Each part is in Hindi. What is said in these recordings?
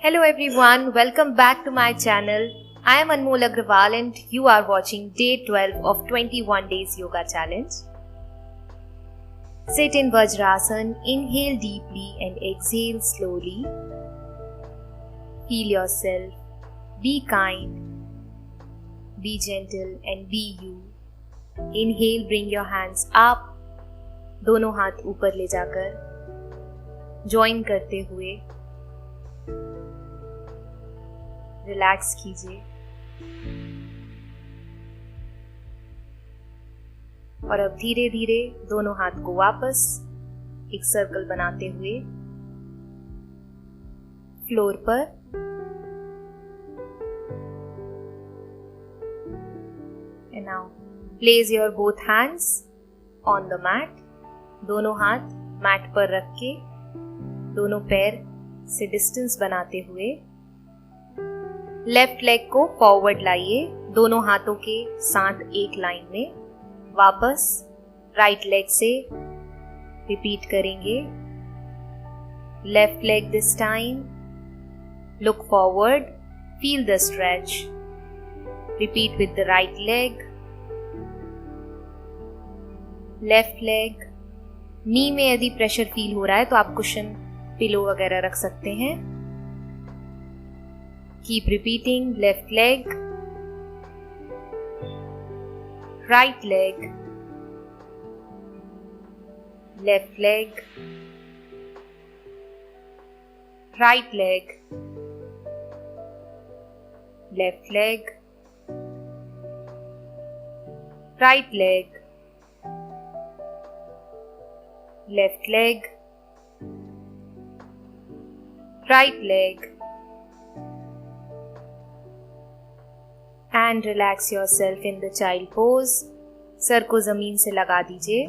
Hello everyone, welcome back to my channel. I am Anmol Agrawal and you are watching day 12 of 21 days yoga challenge. Sit in Vajrasan, inhale deeply and exhale slowly. Feel yourself, be kind, be gentle and be you. Inhale, bring your hands up, दोनों हाथ ऊपर ले जाकर ज्वाइन करते हुए रिलैक्स कीजिए और अब धीरे धीरे दोनों हाथ को वापस एक सर्कल बनाते हुए फ्लोर पर and now place your both hands on the mat. दोनों हाथ मैट पर रख के दोनों पैर से डिस्टेंस बनाते हुए लेफ्ट लेग को फॉरवर्ड लाइए, दोनों हाथों के साथ एक लाइन में. वापस राइट लेग से रिपीट करेंगे. Left leg this time, look forward, feel the stretch. Repeat with the right leg. Left leg. Knee में यदि प्रेशर फील हो रहा है तो आप कुशन पिलो वगैरह रख सकते हैं. Keep repeating. Left leg, right leg, left leg, right leg, left leg, right leg, left leg, right leg. And relax yourself in the child pose. Sir को जमीन से लगा दीजिए.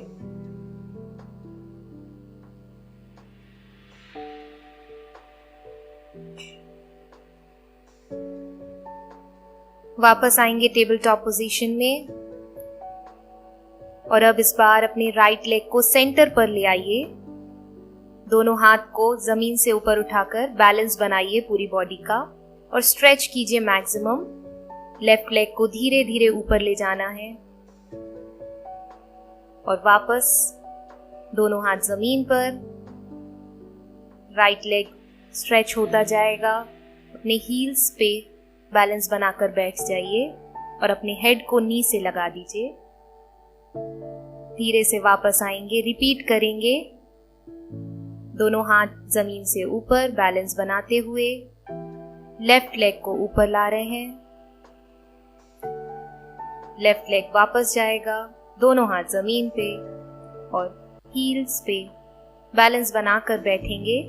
वापस आएंगे टेबल टॉप पोजीशन में और अब इस बार अपने राइट लेग को सेंटर पर ले आइए. दोनों हाथ को जमीन से ऊपर उठाकर बैलेंस बनाइए पूरी बॉडी का और स्ट्रेच कीजिए मैक्सिमम. लेफ्ट लेग को धीरे धीरे ऊपर ले जाना है और वापस दोनों हाथ जमीन पर. राइट लेग स्ट्रेच होता जाएगा. अपने हील्स पे बैलेंस बनाकर बैठ जाइए और अपने हेड को नी से लगा दीजिए. धीरे से वापस आएंगे, रिपीट करेंगे. दोनों हाथ जमीन से ऊपर बैलेंस बनाते हुए लेफ्ट लेग को ऊपर ला रहे हैं. लेफ्ट लेग वापस जाएगा, दोनों हाथ जमीन पे और हील्स पे बैलेंस बनाकर बैठेंगे.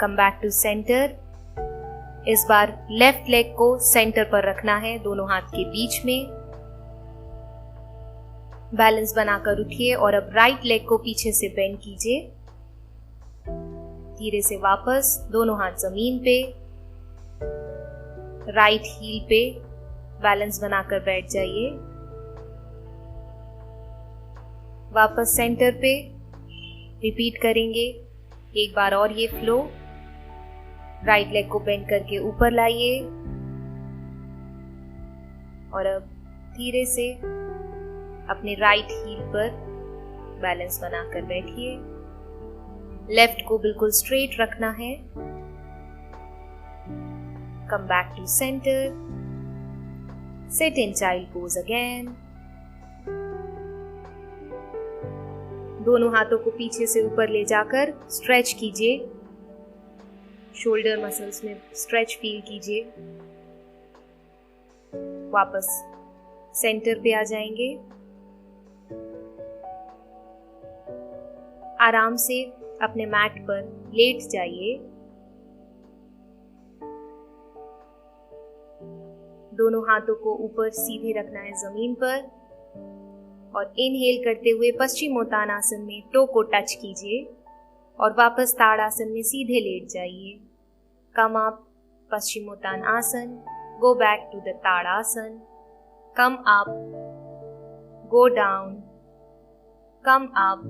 Come back to centre. इस बार लेफ्ट लेग को सेंटर पर रखना है, दोनों हाथ के बीच में. बैलेंस बनाकर उठिए और अब राइट लेग को पीछे से बेंड कीजिए. धीरे से वापस दोनों हाथ जमीन पे, राइट हील पे बैलेंस बनाकर बैठ जाइए. वापस सेंटर पे रिपीट करेंगे. एक बार और ये फ्लो. राइट लेग को बेंड करके ऊपर लाइए और अब धीरे से अपने राइट हील पर बैलेंस बनाकर बैठिए. लेफ्ट को बिल्कुल स्ट्रेट रखना है. Come back to center. Sit in child pose again. दोनों हाथों को पीछे से ऊपर ले जाकर स्ट्रेच कीजिए. शोल्डर मसल्स में स्ट्रेच फील कीजिए. वापस सेंटर पे आ जाएंगे. आराम से अपने मैट पर लेट जाइए. दोनों हाथों को ऊपर सीधे रखना है जमीन पर और इनहेल करते हुए पश्चिमोत्तानासन में टो को टच कीजिए और वापस ताड़ासन में सीधे लेट जाइए. Come up Paschimottanasana, go back to the Tadasana. Come up, go down, come up,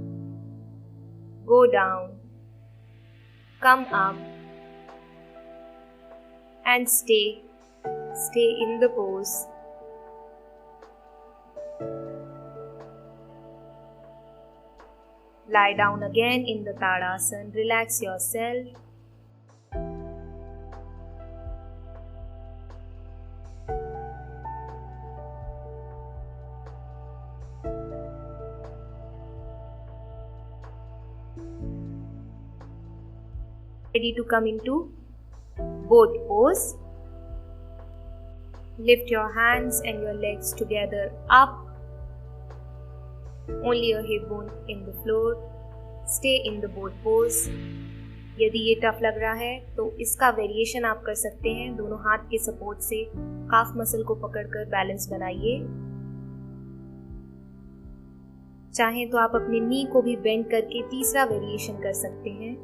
go down, come up, and stay in the pose. Lie down again in the Tadasana, relax yourself. Ready to come into boat pose. Lift your hands and your legs together up. Only your hip bone in the floor. Stay in the boat pose. यदि ये टफ लग रहा है तो इसका वेरिएशन आप कर सकते हैं. दोनों हाथ के सपोर्ट से काफ मसल को पकड़कर बैलेंस बनाइए. चाहें तो आप अपने नी को भी बेंड करके तीसरा वेरिएशन कर सकते हैं.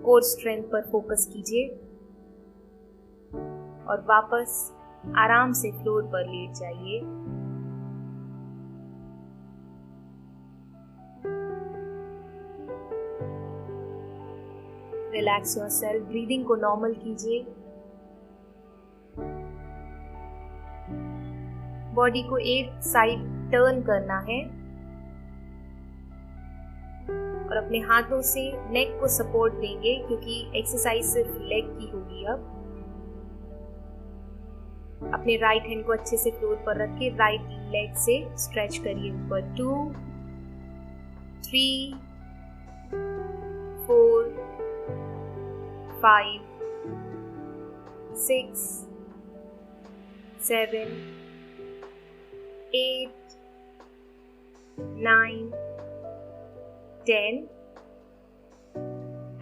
कोर स्ट्रेंथ पर फोकस कीजिए और वापस आराम से फ्लोर पर लेट जाइए. Relax yourself. ब्रीदिंग को नॉर्मल कीजिए. बॉडी को एक साइड टर्न करना है और अपने हाथों से नेक को सपोर्ट देंगे क्योंकि एक्सरसाइज सिर्फ लेग की होगी. अब अपने राइट हैंड को अच्छे से फ्लोर पर रख के राइट लेग से स्ट्रेच करिए ऊपर. 2, 3, 4, 5, 6, 7, 8, 9, 10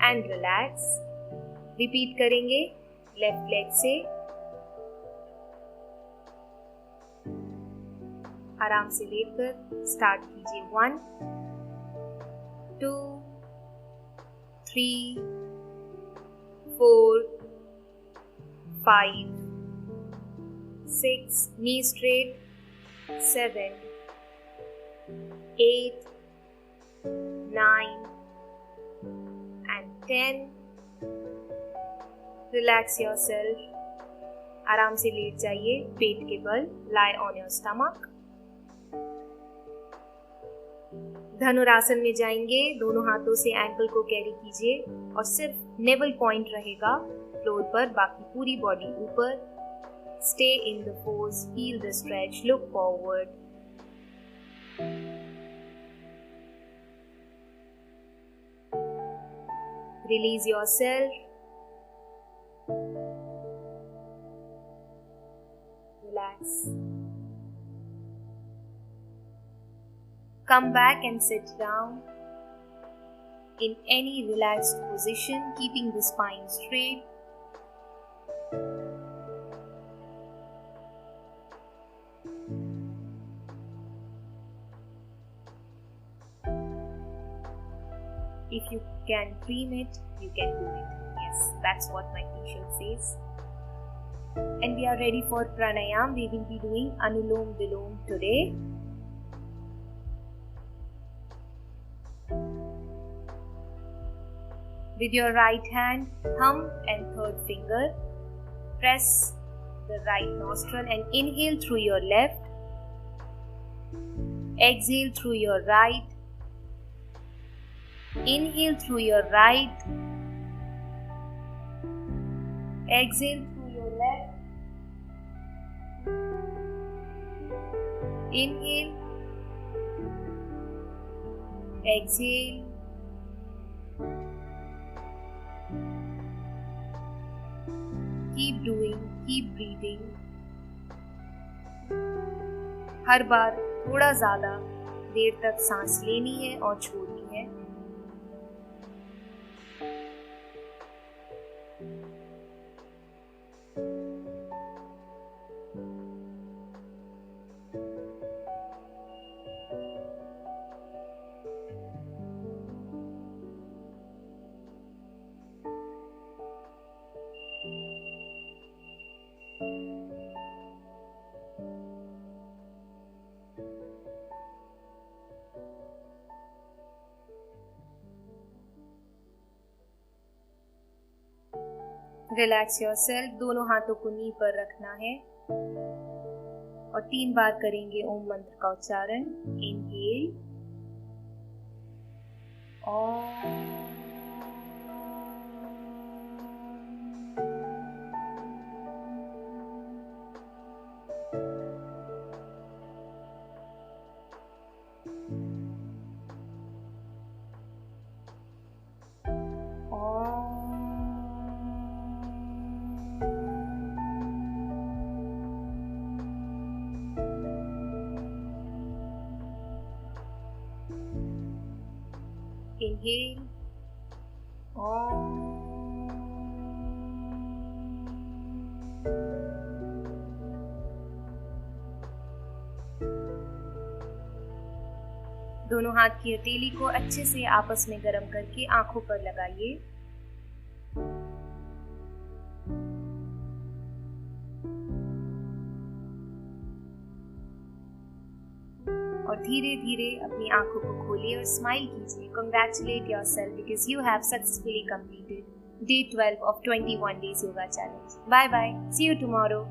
and relax. रिपीट करेंगे लेफ्ट लेग से. आराम से लेटकर स्टार्ट कीजिए. 1, 2, 3, 4, 5, 6, knee straight, 7, 8, 9 and 10. Relax yourself. आराम से लेट जाइए पेट के बल. Lie on your stomach. धनुरासन में जाएंगे. दोनों हाथों से एंकल को कैरी कीजिए और सिर्फ नेवल पॉइंट रहेगा फ्लोर पर. बाकी पूरी बॉडी ऊपर. Stay in the pose. Feel the stretch. Look forward. Release yourself. Relax. Come back and sit down in any relaxed position, keeping the spine straight. If you can dream it, you can do it. Yes, that's what my t-shirt says. And we are ready for pranayam. We will be doing Anulom Vilom today. With your right hand, thumb and third finger, press the right nostril and inhale through your left. Exhale through your right. Inhale through your right. Exhale through your left. Inhale. Exhale. Keep doing, keep breathing. हर बार थोड़ा ज़्यादा देर तक सांस लेनी है और छोड़नी है. Relax yourself. दोनों हाथों को नी पर रखना है और 3 बार करेंगे ओम मंत्र का उच्चारण। इनहेल, ओम, inhale, Om. दोनों हाथ की हथेली को अच्छे से आपस में गर्म करके आंखों पर लगाइए। और धीरे धीरे अपनी आंखों को खोलिए और स्माइल कीजिए। Congratulate yourself because you have successfully completed day 12 of 21 days yoga challenge. Bye bye. See you tomorrow.